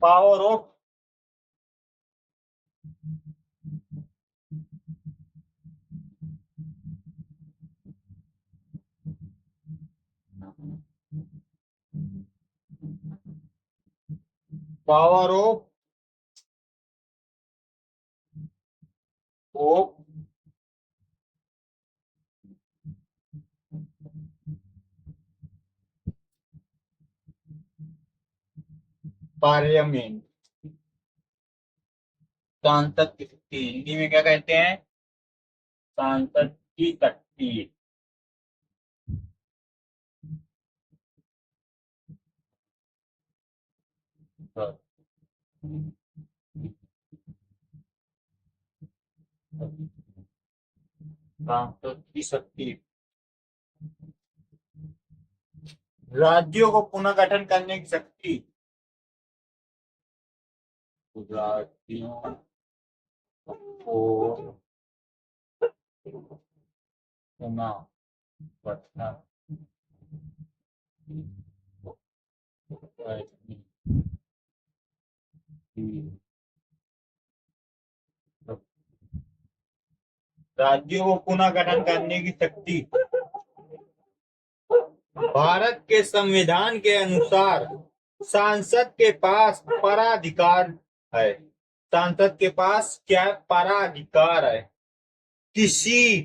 Power of power of parliament. सांसद की शक्ति हिंदी में क्या कहते हैं? सांसद की शक्ति। सांसद की शक्ति राज्यों को पुनर्गठन करने की शक्ति। राज्यों को पुनर्गठन करने की राज्यों को पुनः गठन करने की शक्ति। भारत के संविधान के अनुसार सांसद के पास पराधिकार है। सांसद के पास क्या पराधिकार है? किसी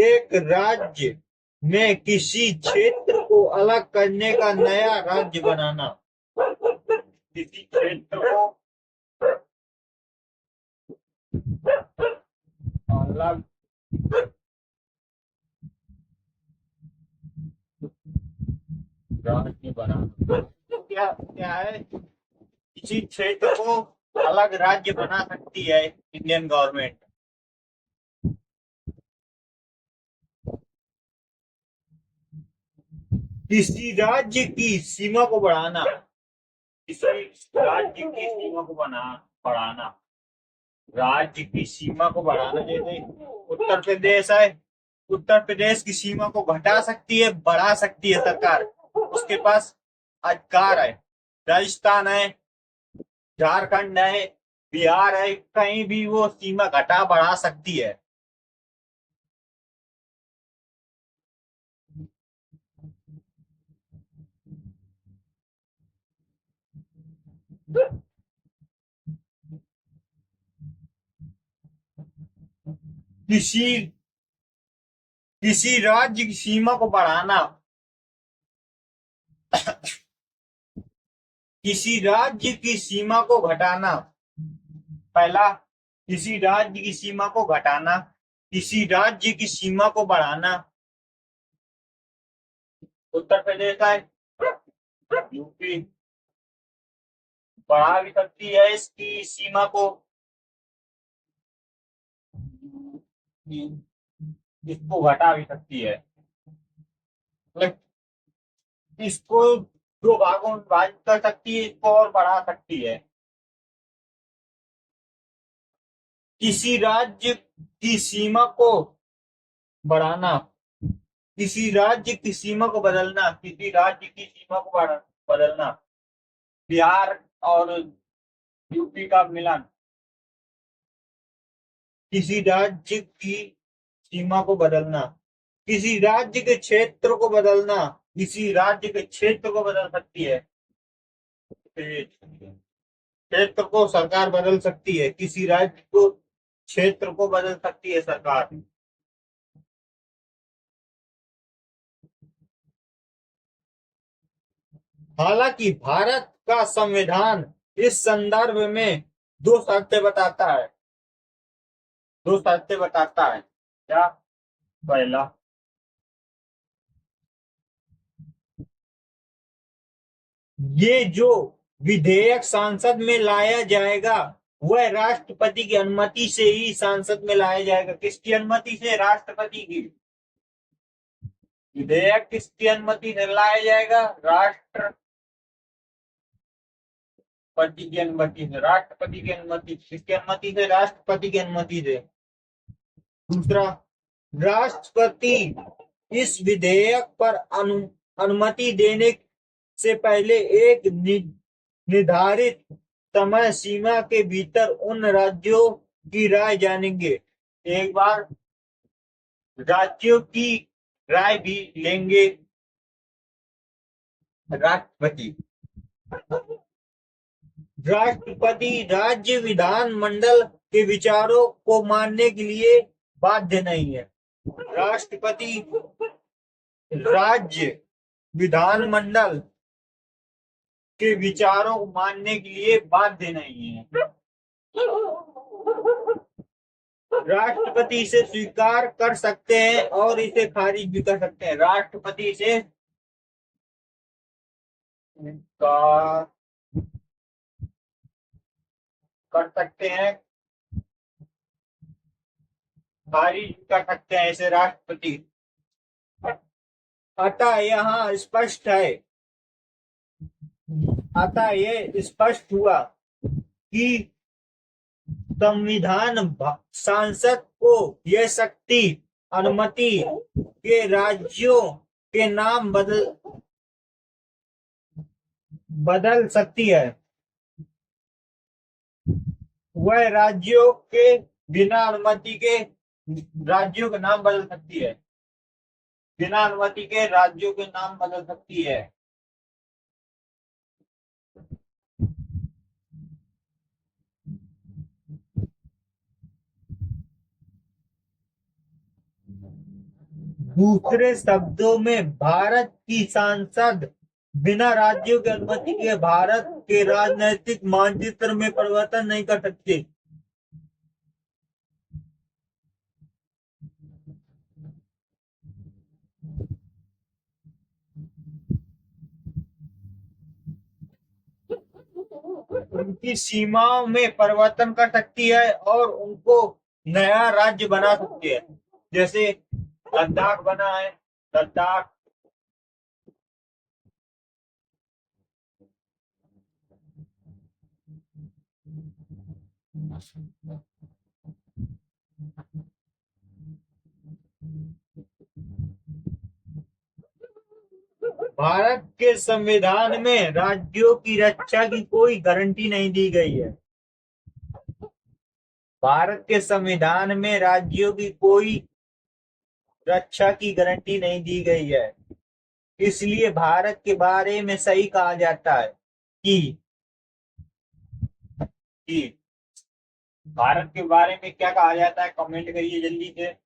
एक राज्य में किसी क्षेत्र को अलग करने का नया राज्य बनाना। किसी क्षेत्र को अलग राज्य बनाना। तो क्या क्या है? किसी क्षेत्र को अलग राज्य बना सकती है इंडियन गवर्नमेंट। किसी राज्य की सीमा को बढ़ाना। किसी राज्य की सीमा को बढ़ाना। राज्य की सीमा को बढ़ाना। जैसे उत्तर प्रदेश है, उत्तर प्रदेश की सीमा को घटा सकती है, बढ़ा सकती है सरकार, उसके पास अधिकार है। राजस्थान है, झारखंड है, बिहार है, कहीं भी वो सीमा घटा बढ़ा सकती है। किसी किसी राज्य की सीमा को बढ़ाना। किसी राज्य की सीमा को घटाना। पहला, किसी राज्य की सीमा को घटाना, किसी राज्य की सीमा को बढ़ाना। उत्तर प्रदेश है, यूपी बढ़ा भी सकती है इसकी सीमा को, इसको घटा भी सकती है। मतलब इसको दो भागों में विभाजित कर सकती है, इसको और बढ़ा सकती है। किसी राज्य की सीमा को बढ़ाना, किसी राज्य की सीमा को बदलना, किसी राज्य की सीमा को बदलना। बिहार और यूपी का मिलन। किसी राज्य की सीमा को बदलना, किसी राज्य के क्षेत्र को बदलना, किसी राज्य के क्षेत्र को बदल सकती है। क्षेत्र को सरकार बदल सकती है, किसी राज्य को क्षेत्र को बदल सकती है सरकार। हालांकि भारत का संविधान इस संदर्भ में दो शर्तें बताता है। दो शर्तें बताता है। क्या? पहला, ये जो विधेयक संसद में लाया जाएगा वह राष्ट्रपति की अनुमति से ही संसद में लाया जाएगा। किसकी अनुमति से? राष्ट्रपति की। विधेयक किसकी अनुमति से लाया जाएगा? राष्ट्रपति की अनुमति से। राष्ट्रपति की अनुमति। किसकी अनुमति से? राष्ट्रपति की अनुमति से। दूसरा, राष्ट्रपति इस विधेयक पर अनुमति देने से पहले एक निर्धारित समय सीमा के भीतर उन राज्यों की राय जानेंगे। एक बार राज्यों की राय भी लेंगे राष्ट्रपति। राष्ट्रपति राज्य विधानमंडल के विचारों को मानने के लिए बाध्य नहीं है। राष्ट्रपति राज्य विधानमंडल के विचारों को मानने के लिए बाध्य नहीं है। राष्ट्रपति इसे स्वीकार कर सकते हैं और इसे खारिज भी कर सकते हैं। राष्ट्रपति इसे स्वीकार कर सकते हैं, खारिज कर सकते हैं इसे राष्ट्रपति। अतः यहाँ स्पष्ट है, अतः ये स्पष्ट हुआ कि संविधान सांसद को यह शक्ति अनुमति के राज्यों के नाम बदल सकती है। वह राज्यों के बिना अनुमति के राज्यों के नाम बदल सकती है, बिना अनुमति के राज्यों के नाम बदल सकती है। दूसरे शब्दों में भारत की संसद बिना राज्यों की अनुमति के भारत के राजनीतिक मानचित्र में परिवर्तन नहीं कर सकती। उनकी सीमाओं में परिवर्तन कर सकती है और उनको नया राज्य बना सकती है। जैसे लद्दाख बना है, लद्दाख भारत के संविधान में राज्यों की रक्षा की कोई गारंटी नहीं दी गई है। भारत के संविधान में राज्यों की कोई रक्षा की गारंटी नहीं दी गई है। इसलिए भारत के बारे में सही कहा जाता है कि भारत के बारे में क्या कहा जाता है, कमेंट करिए जल्दी से।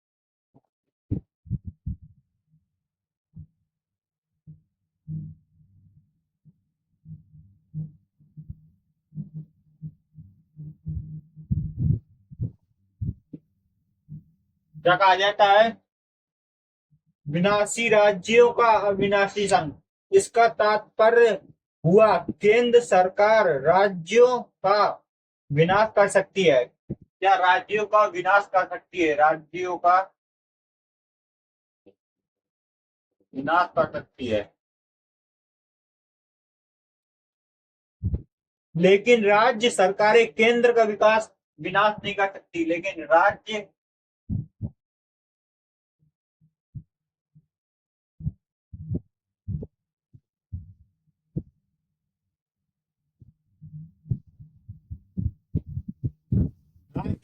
क्या कहा जाता है? विनाशी राज्यों का अविनाशी संघ। इसका तात्पर्य हुआ केंद्र सरकार राज्यों का विनाश कर सकती है। क्या राज्यों का विनाश कर सकती है? राज्यों का विनाश कर सकती है, लेकिन राज्य सरकारें केंद्र का विनाश नहीं कर सकती। लेकिन राज्य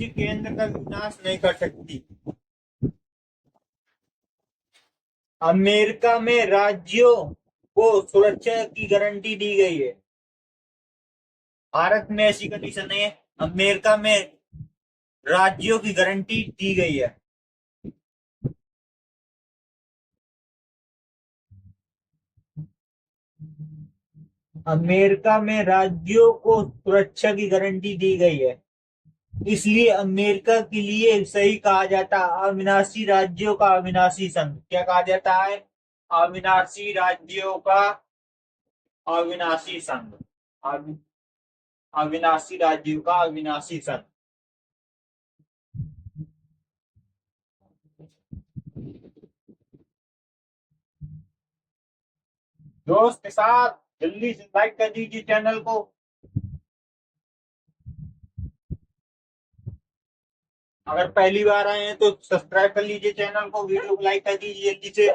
केंद्र का विनाश नहीं कर सकती। अमेरिका में राज्यों को सुरक्षा की गारंटी दी गई है। भारत में ऐसी कंडीशन नहीं है। अमेरिका में राज्यों की गारंटी दी गई है। अमेरिका में राज्यों को सुरक्षा की गारंटी दी गई है। इसलिए अमेरिका के लिए सही कहा जाता है अविनाशी राज्यों का अविनाशी संघ। क्या कहा जाता है? अविनाशी राज्यों का अविनाशी संघ। अविनाशी राज्यों का अविनाशी संघ। दोस्त के साथ जल्दी से लाइक कर दीजिए चैनल को। अगर पहली बार आए हैं तो सब्सक्राइब कर लीजिए चैनल को, वीडियो को लाइक कर दीजिए जल्दी से।